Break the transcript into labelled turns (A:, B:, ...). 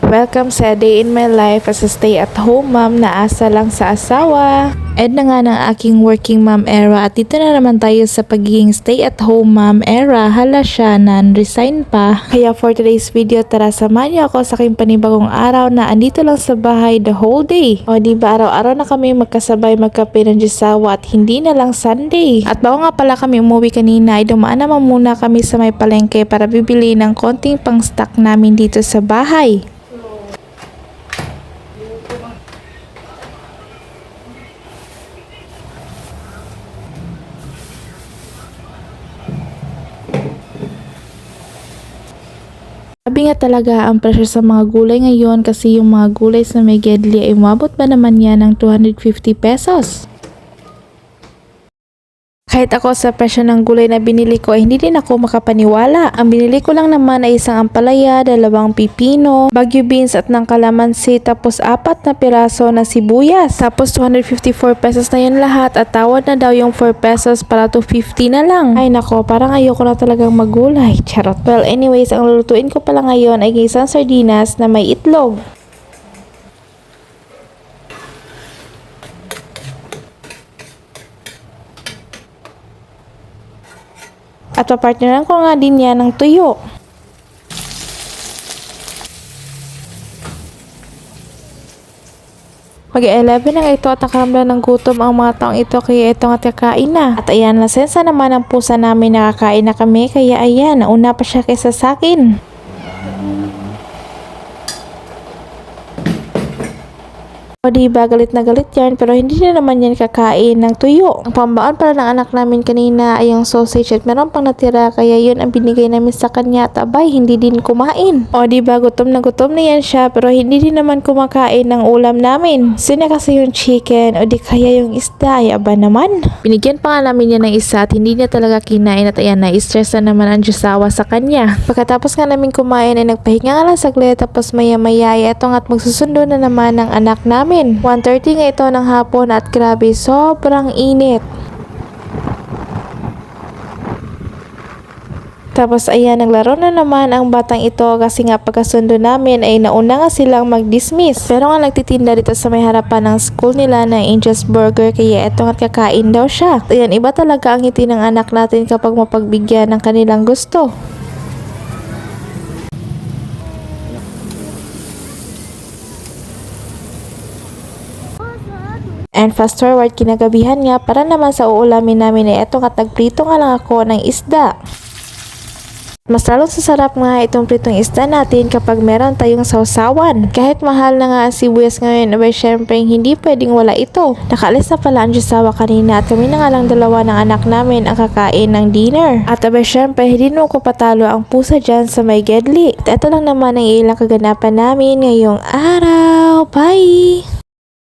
A: Welcome sa day in my life as a stay-at-home mom na asa lang sa asawa. End na nga ng aking working mom era at dito na naman tayo sa pagiging stay-at-home mom era. Hala siya, non-resign pa. Kaya for today's video, tara samahan niyo ako sa aking panibagong araw na andito lang sa bahay the whole day. O diba araw-araw na kami magkasabay magkape ng Disawa at hindi na lang Sunday. At bago nga pala kami umuwi kanina ay dumaan naman muna kami sa may palengke para bibili ng konting pang-stock namin dito sa bahay. Sabi nga talaga ang presyo sa mga gulay ngayon kasi yung mga gulay sa may Gedli ay umabot ba naman yan ng 250 pesos. Kahit ako sa presyo ng gulay na binili ko ay hindi din ako makapaniwala. Ang binili ko lang naman ay isang ampalaya, 2 pipino, bagyo beans at ng kalamansi tapos 4 na piraso na sibuyas. Tapos 254 pesos na yun lahat at tawad na daw yung 4 pesos para 250 na lang. Ay nako, parang ayoko na talagang magulay. Charot. Well anyways, ang lulutuin ko pala ngayon ay isang sardinas na may itlog. At papartneran ko nga din yan ng tuyo. Mag-11 na ito at nakaramdam ng gutom ang mga taong ito kaya ito nga kakain na. At ayan, nasensa naman ang pusa namin nakakain na kami kaya ayan, nauna pa siya kaysa sa akin. O diba, galit na galit yan pero hindi na naman yan kakain ng tuyo. Ang pambaon pala ng anak namin kanina ay yung sausage at meron pang natira kaya yun ang binigay namin sa kanya at abay hindi din kumain. O diba, gutom na yan siya pero hindi din naman kumakain ng ulam namin. Sina kasi yung chicken o di kaya yung isda ay aba naman. Binigyan pa nga namin yan ng isa at hindi niya talaga kinain at ayan na-stress na naman ang Diyosawa sa kanya. Pagkatapos nga namin kumain ay nagpahinga nga lang saglit tapos maya-maya ay eto nga at magsusundo na naman ng anak namin. 1:30 nga ito ng hapon at grabe sobrang init. Tapos ayan, naglaro na naman ang batang ito kasi nga pagkasundo namin ay nauna nga silang mag-dismiss. Pero nga nagtitinda dito sa may harapan ng school nila ng Angel's Burger kaya eto nga kakain daw siya. Ayan, iba talaga ang ngiti ng anak natin kapag mapagbigyan ng kanilang gusto. And fast forward kinagabihan nga para naman sa uulamin namin ay eto nga tagprito nga lang ako ng isda. Mas lalong sasarap nga itong pritong isda natin kapag meron tayong sausawan. Kahit mahal na nga ang sibuyas ngayon, abay syempre hindi pwedeng wala ito. Nakaalis na pala ang Diyosawa kanina at kami na nga lang dalawa ng anak namin ang kakain ng dinner. At abay syempre hindi mo ko patalo ang pusa dyan sa may Gedli. At ito lang naman ang ilang kaganapan namin ngayong araw. Bye!